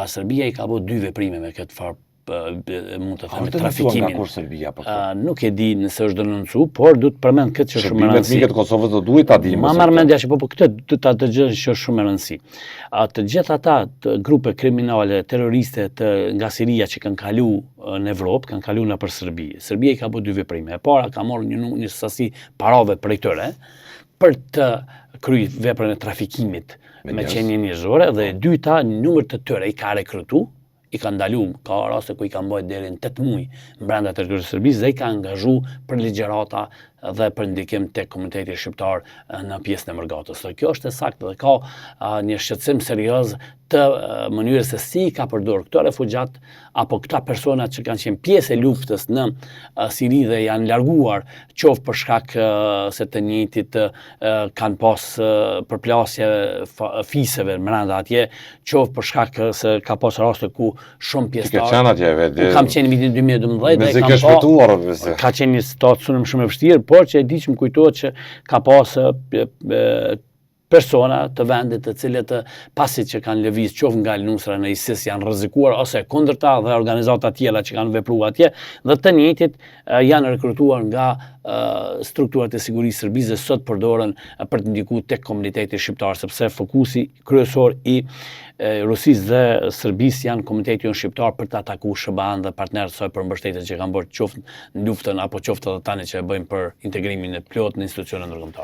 Serbia i ka bërë 2 veprime me këtë farë mund të themi trafikimin. Nuk e di nëse është denoncu, por du të përmend këtë që është shumë e rëndësishme. Shërbimet mikët Kosovës do duhet ta dimë. Ma marr mendja që po këtë do ta dëgjoj që është shumë e rëndësishme. Të gjithë ata grupe kriminale, terroriste nga Siria që kanë kalu në Evropë, kanë kalu nëpër Serbi. Serbia i ka bërë 2 veprime. E para ka marrë një sasi parave prej tyre për të kryer veprën e trafikimit me qenie njerëzore dhe e dyta numër të tyre i ka rekrutu, i ka ndalu, ka raste ku i ka mbajtur deri në 8 muaj brenda territorit të Serbisë dhe i ka angazhu për ligjërata dhe për ndikim tek komuniteti shqiptar në pjesën e Mërgatës. Kjo është e saktë dhe ka një shqetësim serioz të mënyrës se si ka përdorur këto refugjat apo këta persona që kanë qenë pjesë e luftës në Siri dhe janë larguar qoftë për shkak se të njëjtit kanë pas përplasje fiseve brenda atje, qoftë për shkak se ka pas raste ku shumë pjesëtarë kam qenë në vitin 2012 ka qenë një situacion shumë e vështirë, por që e di që më kujtohet që ka pas persona të vendit të cilët pasi që kanë lëviz qoftë nga Al-Nusra në ISIS janë rrezikuar ose kundërta dhe organizata tjera që kanë vepruar atje dhe të njëjtit janë rekrutuar nga strukturat e sigurisë serbise sot përdoren për të ndikuar tek komuniteti shqiptar sepse fokusi kryesor i Rusisë dhe Serbisë janë komuniteti shqiptar për të atakuar SBA-n dhe partnerët e saj për mbështetjen që kanë bërë qoftë në luftën apo qoftë edhe tani që e bëjmë për integrimin e plot në institucionet ndërkombëtare.